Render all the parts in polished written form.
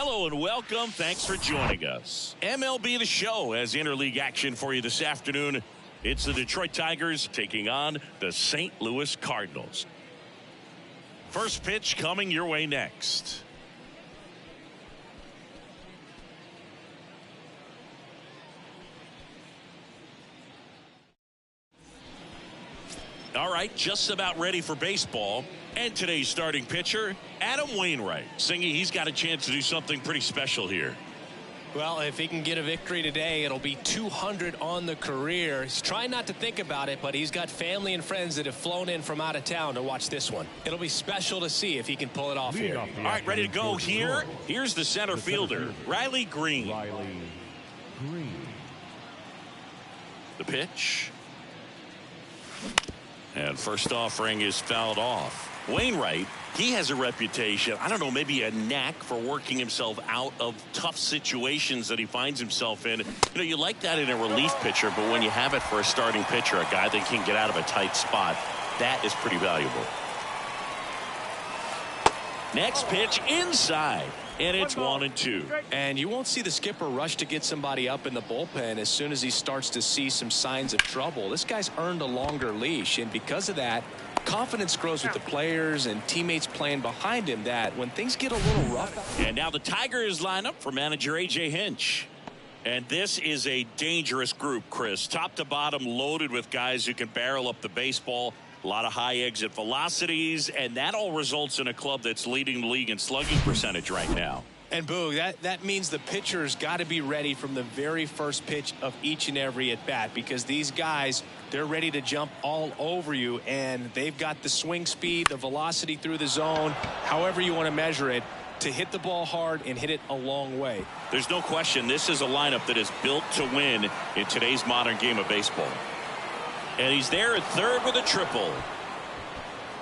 Hello and welcome. Thanks for joining us. MLB The Show has interleague action for you this afternoon. It's the Detroit Tigers taking on the St. Louis Cardinals. First pitch coming your way next. All right, just about ready for baseball. And today's starting pitcher, Adam Wainwright. Singy, he's got a chance to do something pretty special here. Well, if he can get a victory today, it'll be 200 on the career. He's trying not to think about it, but he's got family and friends that have flown in from out of town to watch this one. It'll be special to see if he can pull it off here. All right, ready to go here. Here's the center fielder, Riley Green. The pitch. And first offering is fouled off. Wainwright, he has a reputation, I don't know, maybe a knack for working himself out of tough situations that he finds himself in. You know, you like that in a relief pitcher, but when you have it for a starting pitcher, a guy that can get out of a tight spot, that is pretty valuable. Next pitch inside, and it's 1-2. And you won't see the skipper rush to get somebody up in the bullpen as soon as he starts to see some signs of trouble. This guy's earned a longer leash, and because of that, confidence grows with the players and teammates playing behind him, that when things get a little rough. And now the Tigers line up for manager A.J. Hinch. And this is a dangerous group, Chris. Top to bottom loaded with guys who can barrel up the baseball. A lot of high exit velocities, and that all results in a club that's leading the league in slugging percentage right now. And Boo, that means the pitcher's got to be ready from the very first pitch of each and every at bat, because these guys, they're ready to jump all over you, and they've got the swing speed, the velocity through the zone, however you want to measure it, to hit the ball hard and hit it a long way. There's no question this is a lineup that is built to win in today's modern game of baseball. And he's there at third with a triple.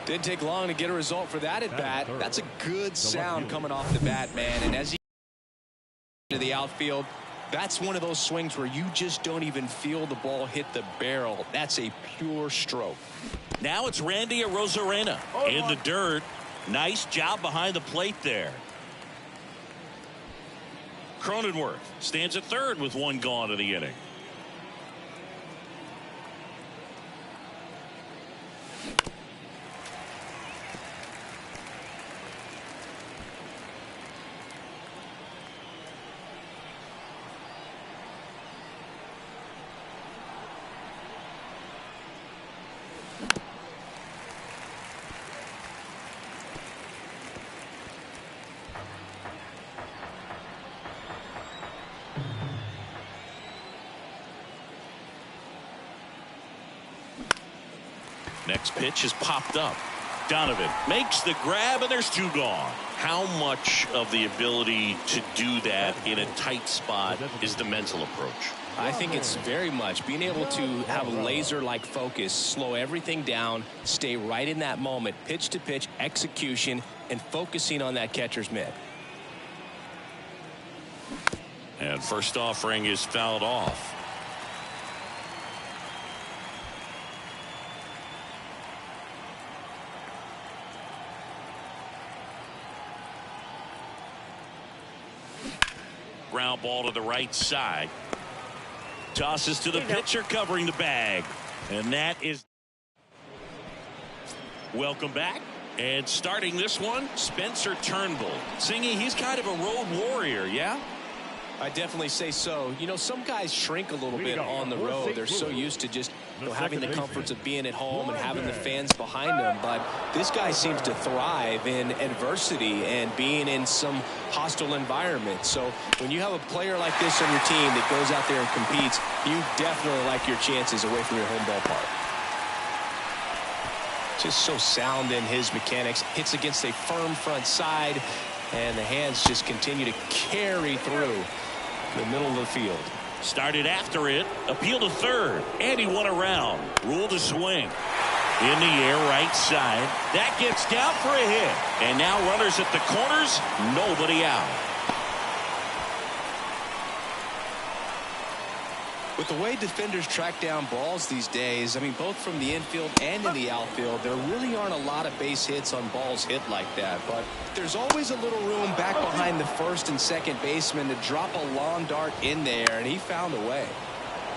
Didn't take long to get a result for that at bat. That's a good sound coming off the bat, man. And as he to the outfield, that's one of those swings where you just don't even feel the ball hit the barrel. That's a pure stroke. Now it's Randy Arozarena in the dirt. Nice job behind the plate there. Cronenworth stands at third with one gone in the inning. Next pitch is popped up. Donovan makes the grab, and there's two gone. How much of the ability to do that in a tight spot is the mental approach? I think it's very much being able to have a laser-like focus, slow everything down, stay right in that moment, pitch to pitch execution, and focusing on that catcher's mitt. And first offering is fouled off. Ground ball to the right side. Tosses to the pitcher covering the bag. And that is. Welcome back. And starting this one, Spencer Turnbull. Singy, he's kind of a road warrior, yeah? I definitely say so. You know, some guys shrink a little bit on the road. They're so used to just having the comforts of being at home and having the fans behind them. But this guy seems to thrive in adversity and being in some hostile environment. So when you have a player like this on your team that goes out there and competes, you definitely like your chances away from your home ballpark. Just so sound in his mechanics. Hits against a firm front side, and the hands just continue to carry through the middle of the field. Started after it, appeal to third, and he won around. Rule to swing. In the air, right side. That gets down for a hit. And now runners at the corners, nobody out. With the way defenders track down balls these days, I mean, both from the infield and in the outfield, there really aren't a lot of base hits on balls hit like that. But there's always a little room back behind the first and second baseman to drop a long dart in there, and he found a way.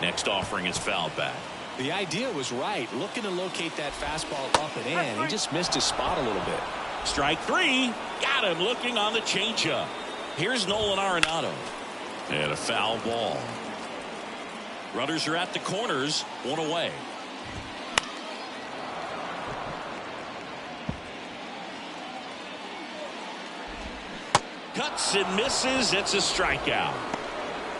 Next offering is fouled back. The idea was right, looking to locate that fastball up and in. He just missed his spot a little bit. Strike three. Got him looking on the changeup. Here's Nolan Arenado. And a foul ball. Runners are at the corners, one away. Cuts and misses. It's a strikeout.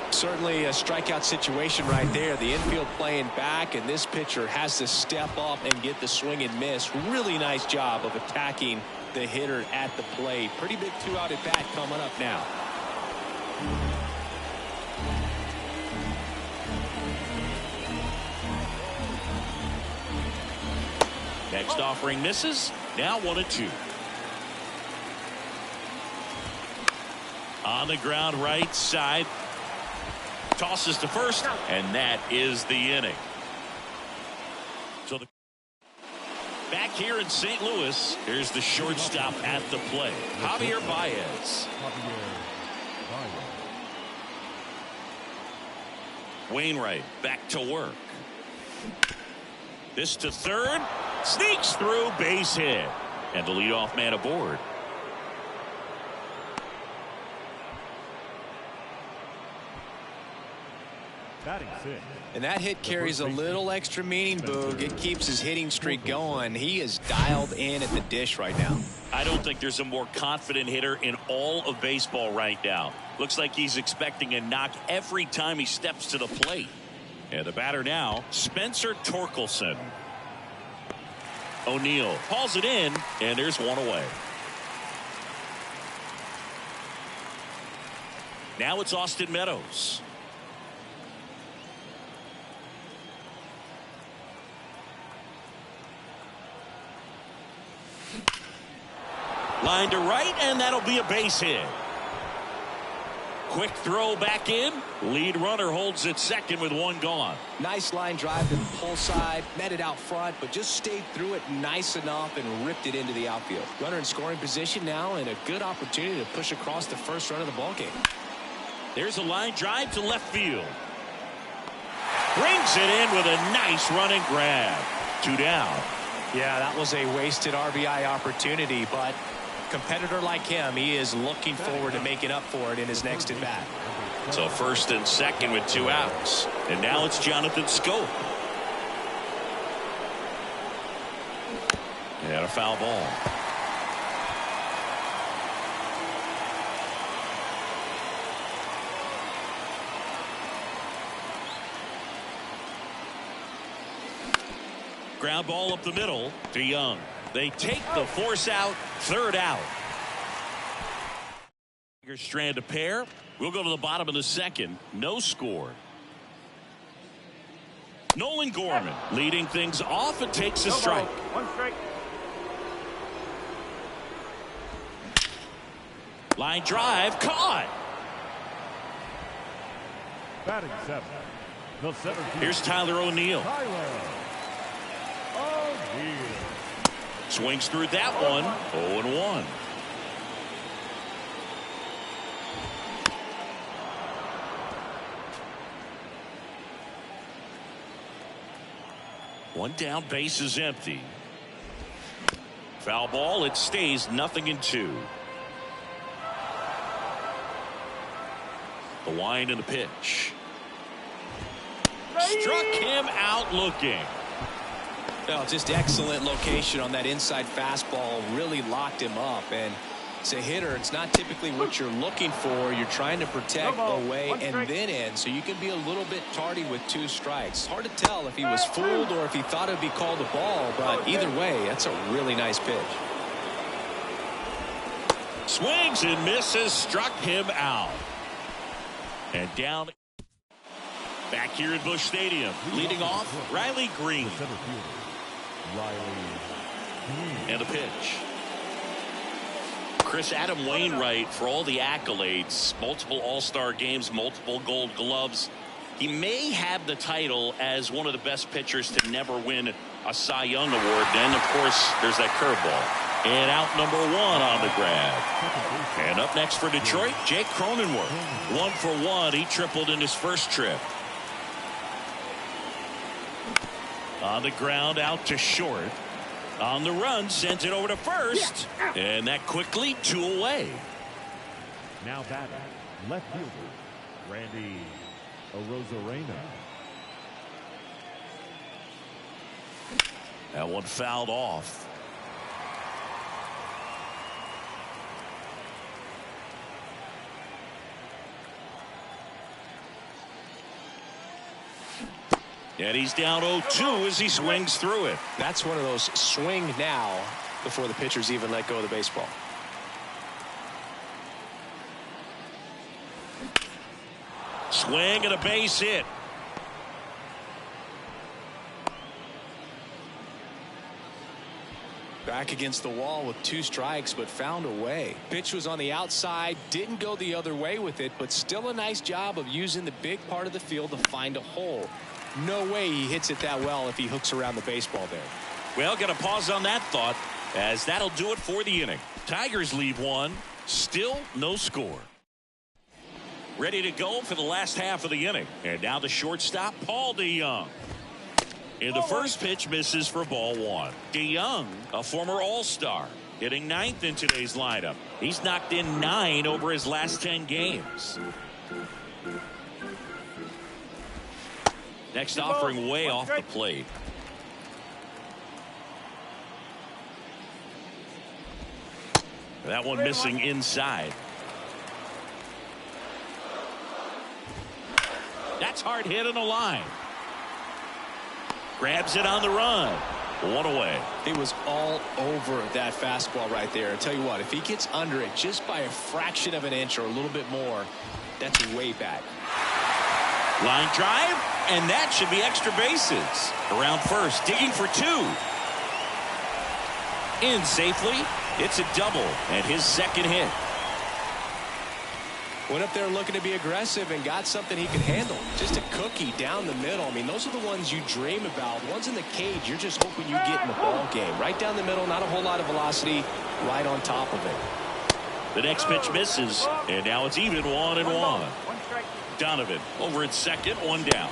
Certainly a strikeout situation right there. The infield playing back, and this pitcher has to step up and get the swing and miss. Really nice job of attacking the hitter at the plate. Pretty big two-out at bat coming up now. Next offering misses. Now 1-2. On the ground right side. Tosses to first, and that is the inning. So back here in St. Louis, here's the shortstop at the plate, Javier Baez. Wainwright back to work. This to third. Sneaks through, base hit. And the leadoff man aboard. And that hit carries a little extra meaning, Boog. It keeps his hitting streak going. He is dialed in at the dish right now. I don't think there's a more confident hitter in all of baseball right now. Looks like he's expecting a knock every time he steps to the plate. And the batter now, Spencer Torkelson. O'Neill hauls it in, and there's one away. Now it's Austin Meadows. Line to right, and that'll be a base hit. Quick throw back in. Lead runner holds at second with one gone. Nice line drive to the pull side. Met it out front, but just stayed through it nice enough and ripped it into the outfield. Runner in scoring position now, and a good opportunity to push across the first run of the ballgame. There's a line drive to left field. Brings it in with a nice running grab. 2 down. Yeah, that was a wasted RBI opportunity, but competitor like him, he is looking forward to making up for it in his next at bat. So first and second with 2 outs. And now it's Jonathan Scope. And a foul ball. Ground ball up the middle to Young. They take the force out, 3rd out. Strand a pair. We'll go to the bottom of the second. No score. Nolan Gorman leading things off and takes a strike. 1 strike. Line drive caught. Batting 7. The center field. Here's Tyler O'Neill. Tyler O'Neill. Swings through that one. 0-1. One down, base is empty. Foul ball, it stays 0-2. The wind and the pitch. Struck him out looking. Well, just excellent location on that inside fastball. Really locked him up. And as a hitter, it's not typically what you're looking for. You're trying to protect away and then in, so you can be a little bit tardy with 2 strikes. Hard to tell if he was fooled or if he thought it would be called a ball, but either way, that's a really nice pitch. Swings and misses, struck him out. And down. Back here at Busch Stadium, leading off, Riley Green. And the pitch. Chris, Adam Wainwright, for all the accolades, multiple All-Star games, multiple Gold Gloves, He may have the title as one of the best pitchers to never win a Cy Young award. Then, of course, there's that curveball. And out number 1 on the grab. And up next for Detroit, Jake Cronenworth. 1 for 1. He tripled in his first trip. On the ground, out to short. On the run, sent it over to first. And that quickly 2 away. Now batting, left fielder, Randy Arozarena. That one fouled off. And he's down 0-2 as he swings through it. That's one of those swing now before the pitchers even let go of the baseball. Swing and a base hit. Back against the wall with 2 strikes, but found a way. Pitch was on the outside, didn't go the other way with it, but still a nice job of using the big part of the field to find a hole. No way he hits it that well if he hooks around the baseball there. Well, got to pause on that thought, as that'll do it for the inning. Tigers leave 1, still no score. Ready to go for the last half of the inning. And now the shortstop, Paul DeYoung. And the first pitch misses for ball 1. DeYoung, a former All-Star, hitting 9th in today's lineup. He's knocked in 9 over his last 10 games. Next offering way off the plate. That one missing inside. That's hard hit in the line. Grabs it on the run. 1 away. He was all over that fastball right there. I tell you what, if he gets under it just by a fraction of an inch or a little bit more, that's way back. Line drive, and that should be extra bases. Around first, digging for 2. In safely. It's a double and his second hit. Went up there looking to be aggressive and got something he could handle. Just a cookie down the middle. I mean, those are the ones you dream about. Ones in the cage, you're just hoping you get in the ball game. Right down the middle, not a whole lot of velocity, right on top of it. The next pitch misses, and now it's even 1-1. Donovan over at second, 1 down.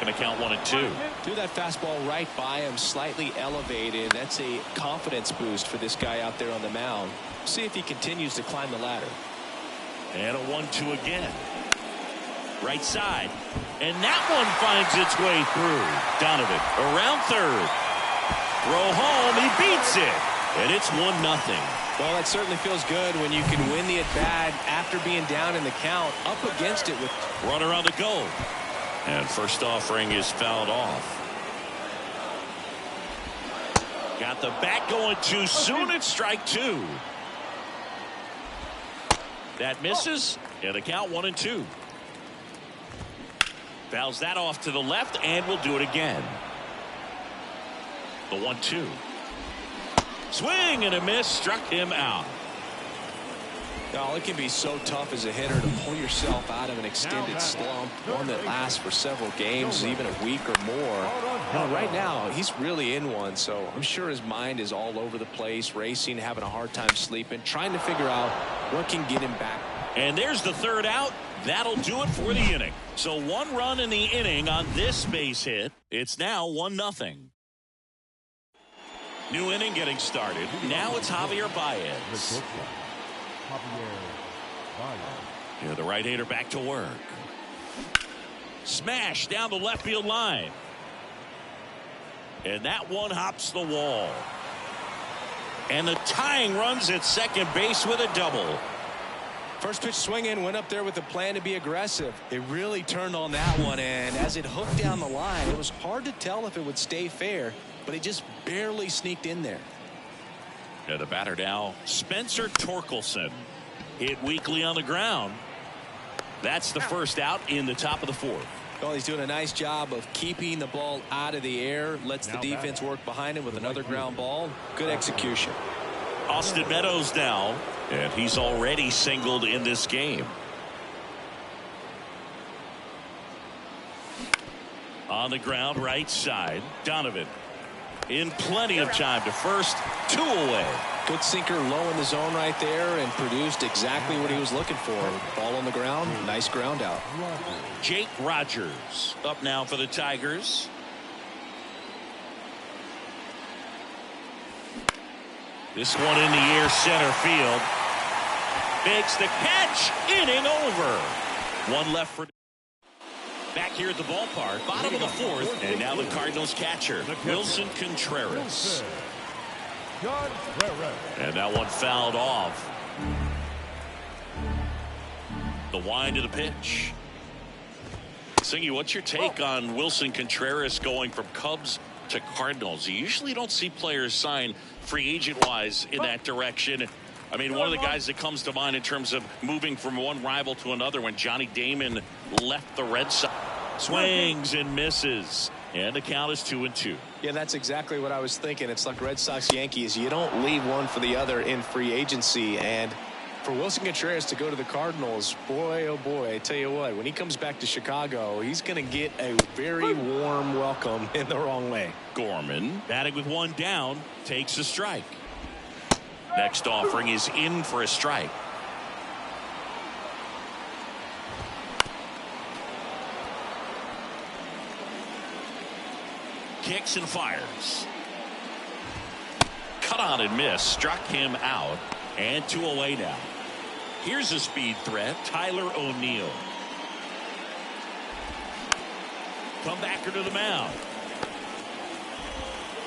Going to count 1-2. Threw that fastball right by him, slightly elevated. That's a confidence boost for this guy out there on the mound. See if he continues to climb the ladder. And a 1-2 again. Right side. And that one finds its way through. Donovan around third. Throw home. He beats it. And it's 1-0. Well, that certainly feels good when you can win the at-bat after being down in the count. Up against it with runner on the go. And first offering is fouled off. Got the bat going too soon. It's strike 2. That misses, and the count 1-2. Fouls that off to the left, and we'll do it again. The 1-2. Swing and a miss, struck him out. Oh, it can be so tough as a hitter to pull yourself out of an extended slump, one that lasts for several games, even a week or more. Well, right now, he's really in one, so I'm sure his mind is all over the place, racing, having a hard time sleeping, trying to figure out what can get him back. And there's the third out. That'll do it for the inning. So 1 run in the inning on this base hit. It's now 1-0. New inning getting started. Now it's Javier Baez. Yeah, the right-hander back to work. Smash down the left field line. And that one hops the wall. And the tying runs at second base with a double. First pitch swinging, went up there with a plan to be aggressive. It really turned on that one, and as it hooked down the line, it was hard to tell if it would stay fair, but it just barely sneaked in there. Yeah, the batter now, Spencer Torkelson. Hit weakly on the ground. That's the first out in the top of the 4th. Well, he's doing a nice job of keeping the ball out of the air. Lets the defense work behind him with another ground ball. Good execution. Austin Meadows now, and he's already singled in this game. On the ground, right side. Donovan in plenty of time to first. 2 away. Good sinker low in the zone right there and produced exactly what he was looking for. Ball on the ground. Nice ground out. Jake Rogers up now for the Tigers. This one in the air, center field. Makes the catch. Inning over. One left for. Back here at the ballpark, bottom of the 4th, and now the Cardinals catcher, Wilson Contreras. And that one fouled off. The wind of the pitch. Singy, what's your take on Wilson Contreras going from Cubs to Cardinals? You usually don't see players sign free agent-wise in that direction. I mean, one of the guys that comes to mind in terms of moving from one rival to another when Johnny Damon left the Red Sox. Swings and misses. And the count is 2-2. Yeah, that's exactly what I was thinking. It's like Red Sox Yankees. You don't leave one for the other in free agency. And for Wilson Contreras to go to the Cardinals, boy, oh boy, I tell you what, when he comes back to Chicago, he's going to get a very warm welcome in the wrong way. Gorman, batting with 1 down, takes a strike. Next offering is in for a strike. Kicks and fires. Cut on and miss. Struck him out. And 2 away now. Here's a speed threat. Tyler O'Neill. Comebacker to the mound.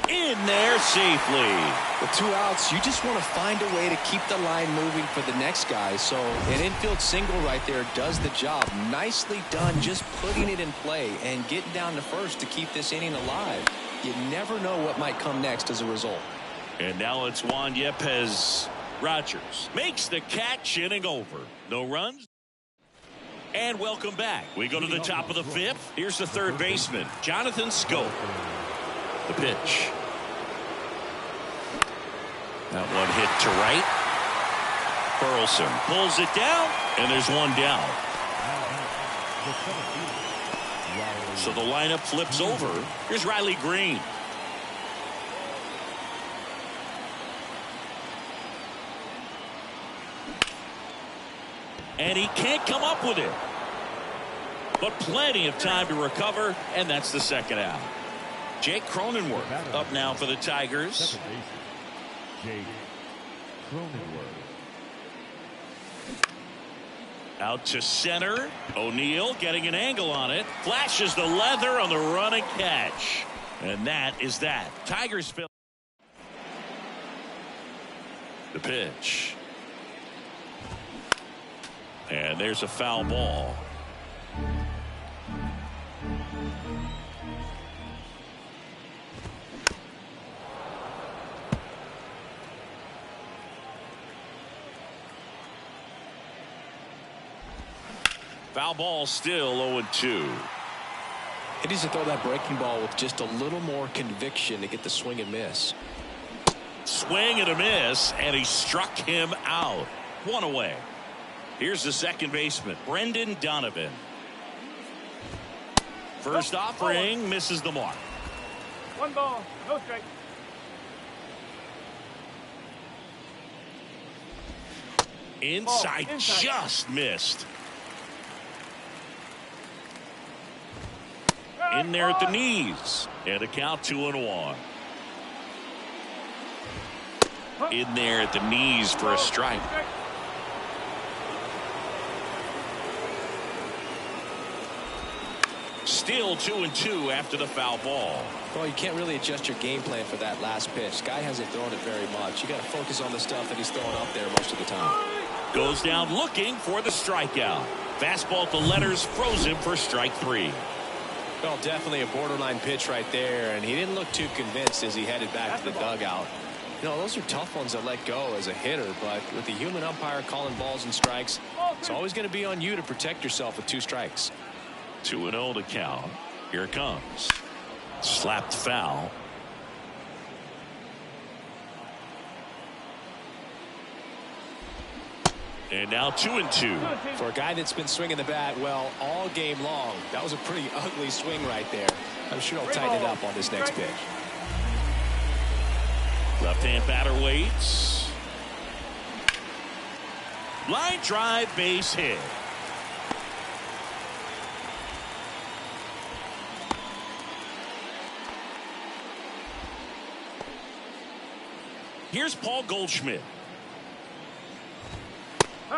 In there safely. With 2 outs, you just want to find a way to keep the line moving for the next guy. So an infield single right there does the job. Nicely done, just putting it in play and getting down to first to keep this inning alive. You never know what might come next as a result. And now it's Juan Yepez. Rogers makes the catch, inning over. No runs. And welcome back. We go to the top of the 5th. Here's the third baseman, Jonathan Scope. The pitch. That one hit to right. Burleson pulls it down, and there's 1 down. So the lineup flips over. Here's Riley Green. And he can't come up with it. But plenty of time to recover, and that's the second out. Jake Cronenworth up now for the Tigers. Jake Cronenworth. Out to center. O'Neill getting an angle on it. Flashes the leather on the running catch. And that is that. Tigers fill. The pitch. And there's a foul ball. Foul ball, still 0-2. He needs to throw that breaking ball with just a little more conviction to get the swing and miss. Swing and a miss, and he struck him out. 1 away. Here's the second baseman, Brendan Donovan. First offering, misses the mark. 1 ball, no strike. Inside, just missed. In there at the knees, and a count 2-1. In there at the knees for a strike. Still 2-2 after the foul ball. Well, you can't really adjust your game plan for that last pitch. Guy hasn't thrown it very much. You got to focus on the stuff that he's throwing out there most of the time. Goes down looking for the strikeout. Fastball to letters, froze him for strike 3. Well, definitely a borderline pitch right there, and he didn't look too convinced as he headed back to the dugout. You know, those are tough ones to let go as a hitter, but with the human umpire calling balls and strikes, it's always going to be on you to protect yourself with 2 strikes. 2-0 to count. Here it comes. Slapped foul. And now 2-2. For a guy that's been swinging the bat, well, all game long, that was a pretty ugly swing right there. I'm sure he'll tighten it up on this next pitch. Left-hand batter waits. Line drive, base hit. Here's Paul Goldschmidt.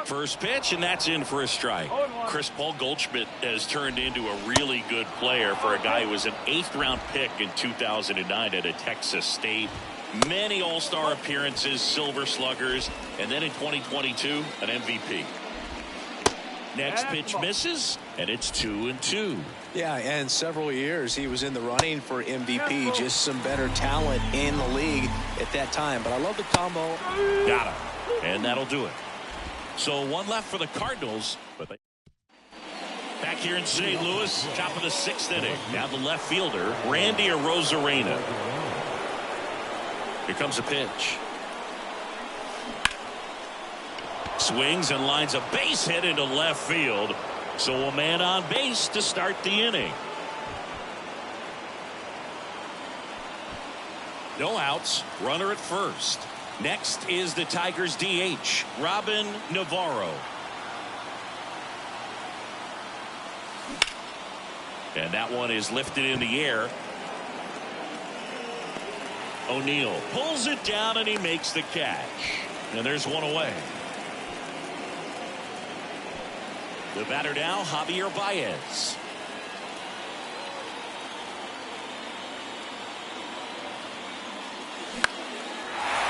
First pitch, and that's in for a strike. Paul Goldschmidt has turned into a really good player for a guy who was an 8th-round pick in 2009 at Texas State. Many all-star appearances, silver sluggers, and then in 2022, an MVP. Next pitch misses, and it's 2-2. Yeah, and several years he was in the running for MVP. Just some better talent in the league at that time. But I love the combo. Got him, and that'll do it. So one left for the Cardinals. But back here in St. Louis, top of the 6th inning. Now the left fielder, Randy Arozarena. Here comes a pitch. Swings and lines a base hit into left field. So a man on base to start the inning. No outs. Runner at first. Next is the Tigers DH, Robin Navarro. And that one is lifted in the air. O'Neill pulls it down and he makes the catch. And there's one away. The batter now, Javier Baez.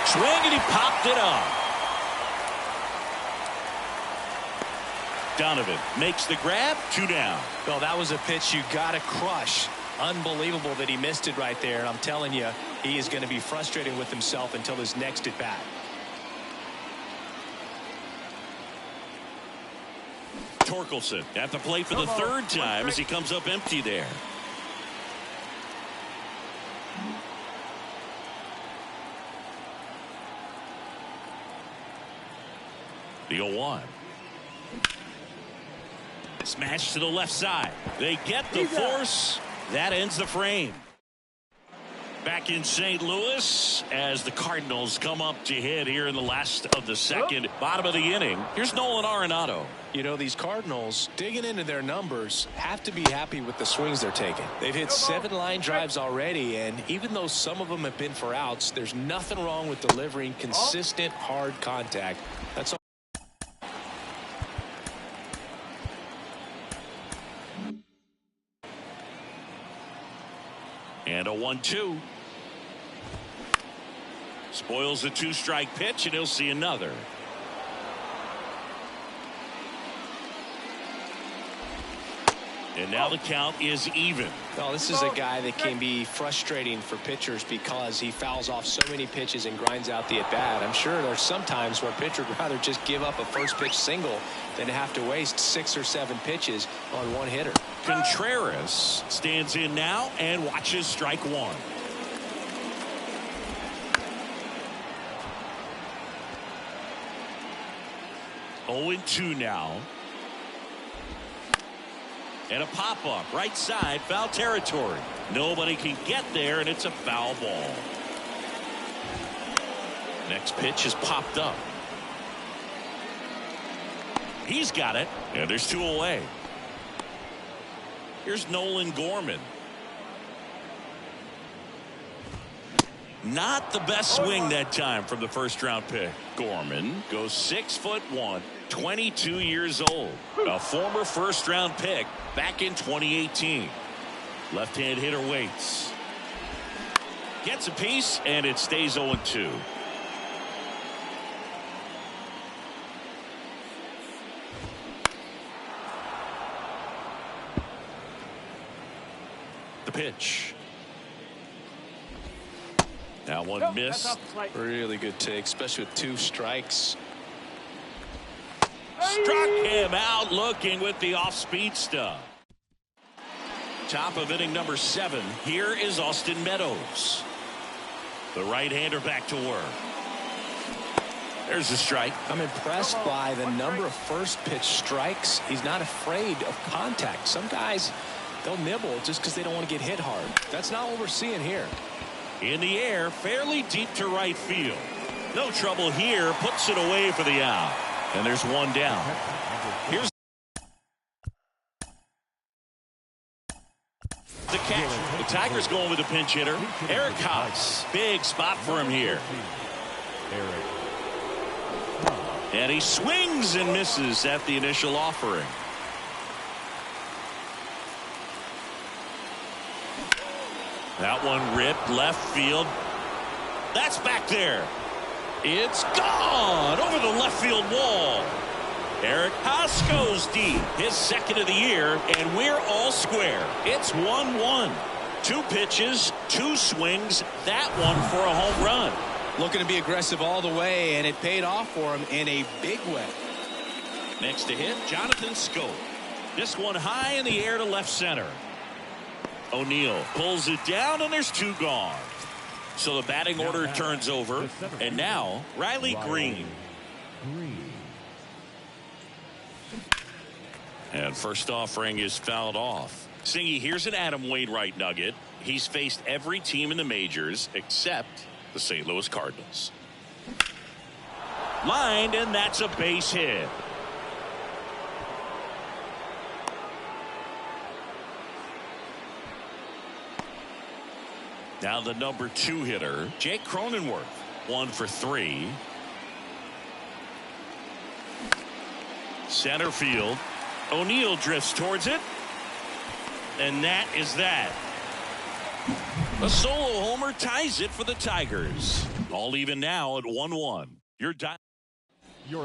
Swing and he popped it up. Donovan makes the grab, 2 down. Well, that was a pitch you got to crush. Unbelievable that he missed it right there. And I'm telling you, he is going to be frustrated with himself until his next at bat. Torkelson at the plate for the 3rd time as he comes up empty there. The 0-1. Smash to the left side. They get the force. That ends the frame. Back in St. Louis as the Cardinals come up to hit here in the last of the 2nd. Bottom of the inning. Here's Nolan Arenado. You know, these Cardinals, digging into their numbers, have to be happy with the swings they're taking. They've hit 7 line drives already, and even though some of them have been for outs, there's nothing wrong with delivering consistent, hard contact. That's all. And a 1-2. Spoils the 2-strike pitch, and he'll see another. And now the count is even. Well, this is a guy that can be frustrating for pitchers because he fouls off so many pitches and grinds out the at-bat. I'm sure there's some times where a pitcher would rather just give up a first-pitch single than to have to waste 6 or 7 pitches on one hitter. Contreras stands in now and watches strike 1. Oh, 0-2 now. And a pop-up right side, foul territory. Nobody can get there, and it's a foul ball. Next pitch is popped up. He's got it, and there's 2 away. Here's Nolan Gorman. Not the best swing that time from the 1st-round pick. Gorman goes 6'1", 22 years old. A former 1st-round pick back in 2018. Left-hand hitter waits. Gets a piece, and it stays 0-2. The pitch. Now one missed. Really good take, especially with 2 strikes. Struck him out looking with the off-speed stuff. Top of inning number 7. Here is Austin Meadows. The right-hander back to work. There's a strike. I'm impressed by the number of first pitch strikes. He's not afraid of contact. Some guys, they'll nibble just because they don't want to get hit hard. That's not what we're seeing here. In the air, fairly deep to right field. No trouble here, puts it away for the out. And there's one down. Here's the catch. The Tigers going with a pinch hitter. Eric Haas. Big spot for him here. And he swings and misses at the initial offering. That one ripped left field. That's back there. It's gone over the left field wall. Eric Haas goes deep, his second of the year, and we're all square. It's 1-1. 2 pitches, 2 swings, that one for a home run. Looking to be aggressive all the way, and it paid off for him in a big way. Next to hit, Jonathan Scope. This one high in the air to left center. O'Neill pulls it down, and there's 2 gone. So the batting order turns over, and now Riley Green. And first offering is fouled off. Singy, here's an Adam Wainwright nugget. He's faced every team in the majors except the St. Louis Cardinals. Lined, and that's a base hit. Now the number 2 hitter, Jake Cronenworth, 1 for 3. Center field. O'Neill drifts towards it. And that is that. A solo homer ties it for the Tigers. All even now at 1-1. You're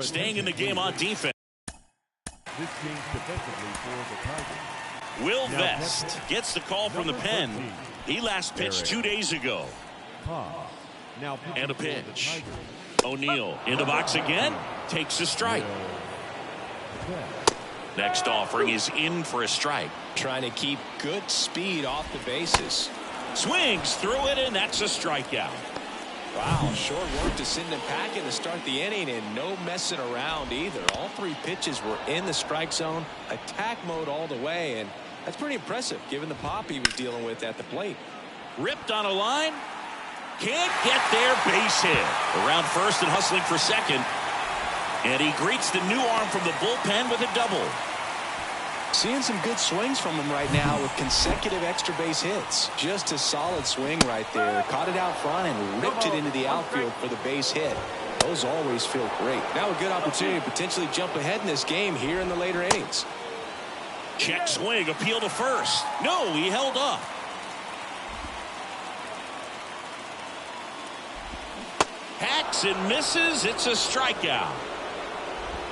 staying in the game on defense. This game's defensively for the Tigers. Will Vest gets the call from the pen. He last pitched 2 days ago. And a pitch. O'Neill in the box again. Takes a strike. Next offering is in for a strike. Trying to keep good speed off the bases. Swings through it, and that's a strikeout. Wow, short work to send him packing to start the inning, and no messing around either. All 3 pitches were in the strike zone, attack mode all the way, and that's pretty impressive given the pop he was dealing with at the plate. Ripped on a line. Can't get there. Base hit. Around first and hustling for second. And he greets the new arm from the bullpen with a double. Seeing some good swings from him right now with consecutive extra base hits. Just a solid swing right there. Caught it out front and ripped it into the outfield for the base hit. Those always feel great. Now a good opportunity to potentially jump ahead in this game here in the later innings. Check swing, appeal to first. No, he held up. Hacks and misses. It's a strikeout.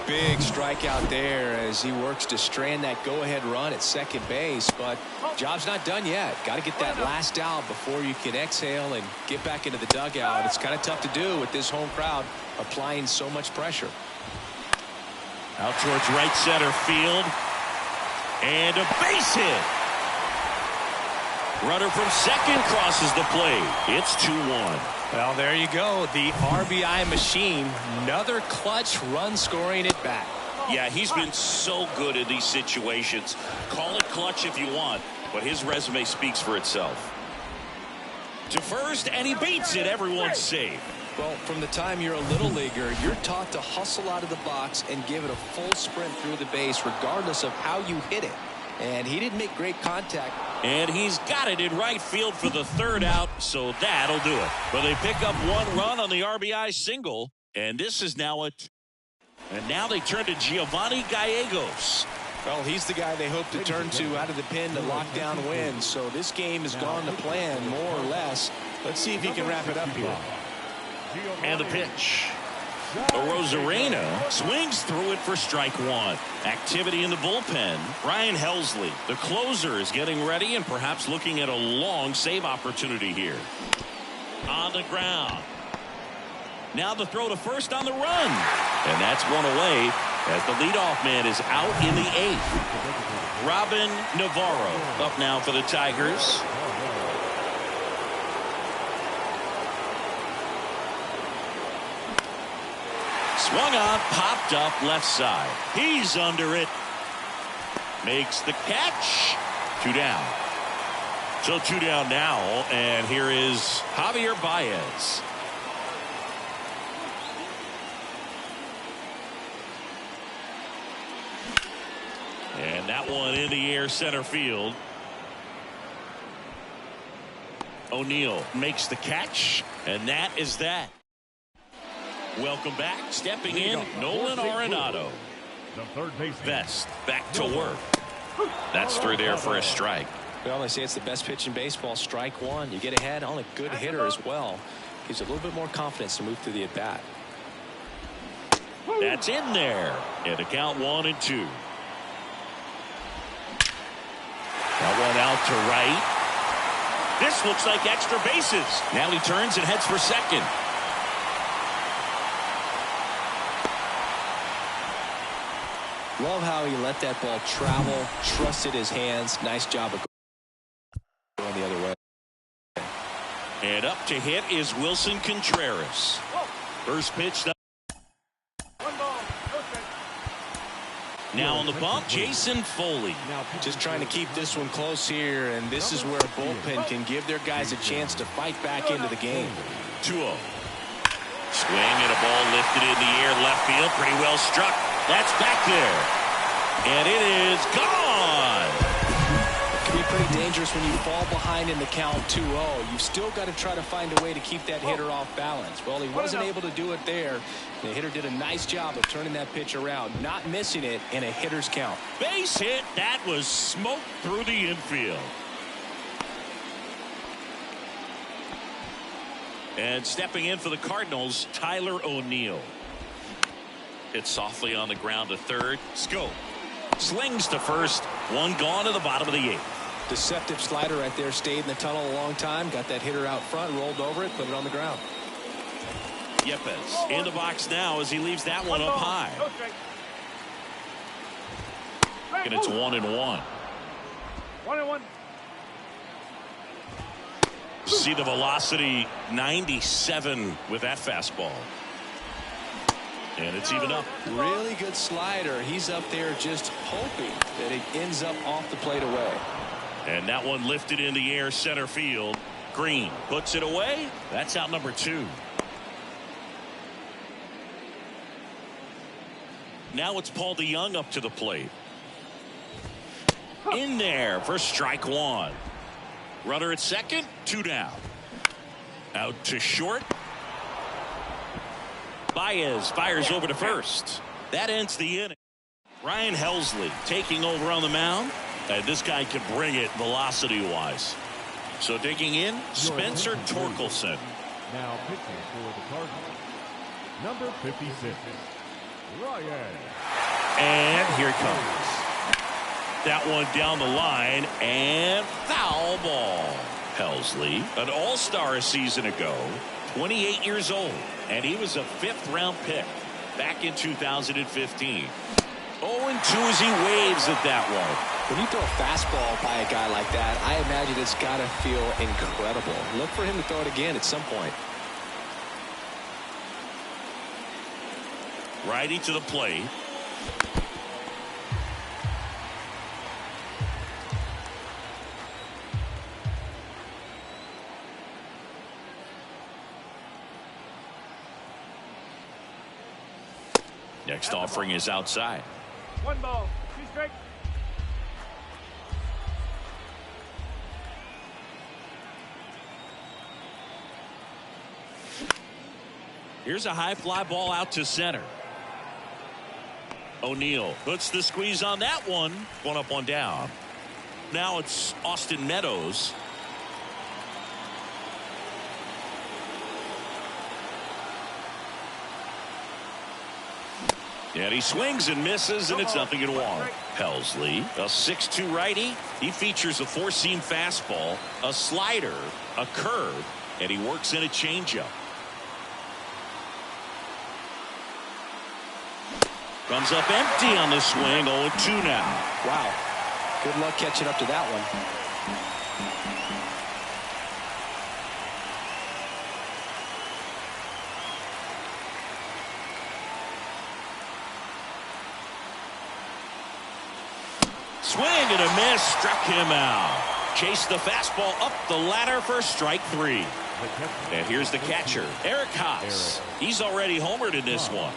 Big strikeout there as he works to strand that go-ahead run at second base, but job's not done yet. Got to get that last out before you can exhale and get back into the dugout. It's kind of tough to do with this home crowd applying so much pressure. Out towards right center field. And a base hit. Runner from second crosses the plate. It's 2-1. Well, there you go. The RBI machine. Another clutch run scoring it back. Yeah, he's been so good in these situations. Call it clutch if you want, but his resume speaks for itself. To first, and he beats it. Everyone's safe. Well, from the time you're a little leaguer, you're taught to hustle out of the box and give it a full sprint through the base, regardless of how you hit it. And he didn't make great contact. And he's got it in right field for the 3rd out, so that'll do it. But they pick up 1 run on the RBI single, and this is now and now they turn to Giovanni Gallegos. Well, he's the guy they hope to turn to out of the pen to lock down wins. So this game has gone to plan, more or less. Let's see if he can wrap it up here. And the pitch. Rosarena swings through it for strike 1. Activity in the bullpen. Ryan Helsley, the closer, is getting ready and perhaps looking at a long save opportunity here. On the ground. Now the throw to first on the run. And that's one away as the leadoff man is out in the 8th. Robin Navarro up now for the Tigers. Swung on, popped up left side. He's under it. Makes the catch. Two down. So two down now, and here is Javier Baez. And that one in the air center field. O'Neill makes the catch, and that is that. Welcome back. Stepping in, Nolan Arenado. The third baseman. Vest back to work. That's through there for a strike. Well, they say it's the best pitch in baseball. Strike one. You get ahead on a good hitter as well. Gives you a little bit more confidence to move through the at-bat. That's in there. And the count 1-2. That one out to right. This looks like extra bases. Now he turns and heads for second. Love how he let that ball travel, trusted his hands. Nice job of going the other way. And up to hit is Wilson Contreras. First pitch. One ball, no strike. Now on the bump, Jason Foley. Just trying to keep this one close here, and this is where a bullpen can give their guys a chance to fight back into the game. 2-0. Swing and a ball lifted in the air, left field, pretty well struck. That's back there. And it is gone. It can be pretty dangerous when you fall behind in the count 2-0. You've still got to try to find a way to keep that hitter off balance. Well, he wasn't able to do it there. The hitter did a nice job of turning that pitch around, not missing it in a hitter's count. Base hit. That was smoked through the infield. And stepping in for the Cardinals, Tyler O'Neill. Hit softly on the ground to third. Scope. Slings to first. One gone to the bottom of the eighth. Deceptive slider right there. Stayed in the tunnel a long time. Got that hitter out front. Rolled over it. Put it on the ground. Yepes in the box now as he leaves that one up high. No strike. And it's 1-1. 1-1. See the velocity, 97 with that fastball. And it's even up. Really good slider. He's up there just hoping that it ends up off the plate away. And that one lifted in the air center field. Green puts it away. That's out number 2. Now it's Paul DeYoung up to the plate. In there for strike one. Runner at second, 2 down. Out to short. Baez fires over to first. That ends the inning. Ryan Helsley taking over on the mound. And this guy can bring it velocity-wise. So digging in, Spencer Torkelson. Now pitching for the Cardinals, number 56, Ryan. And here it comes. That one down the line and foul ball. Helsley, an all-star a season ago, 28 years old, and he was a 5th-round pick back in 2015. 0-2 as he waves at that one. When you throw a fastball by a guy like that, I imagine it's got to feel incredible. Look for him to throw it again at some point. Righty to the plate. Next offering is outside. 1 ball, 2 strikes. Here's a high fly ball out to center. O'Neill puts the squeeze on that one. 1 up, 1 down. Now it's Austin Meadows. And he swings and misses, and it's 0-1. Helsley, a 6'2 righty. He features a 4-seam fastball, a slider, a curve, and he works in a changeup. Comes up empty on the swing. 0-2 now. Wow. Good luck catching up to that one. Swing and a miss. Struck him out. Chased the fastball up the ladder for strike 3. And here's the catcher, Eric Haas. He's already homered in this one.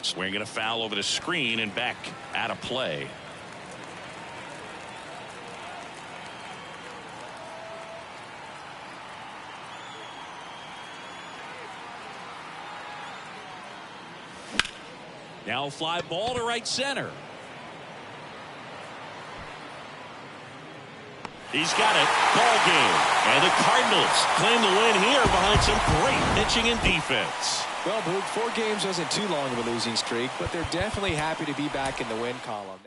Swinging a foul over the screen and back out of play. Now fly ball to right center. He's got it. Ball game. And the Cardinals claim the win here behind some great pitching and defense. Well, Boog, 4 games wasn't too long of a losing streak, but they're definitely happy to be back in the win column.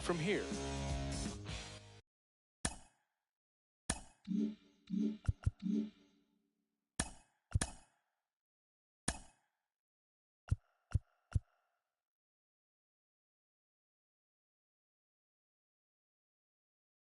From here.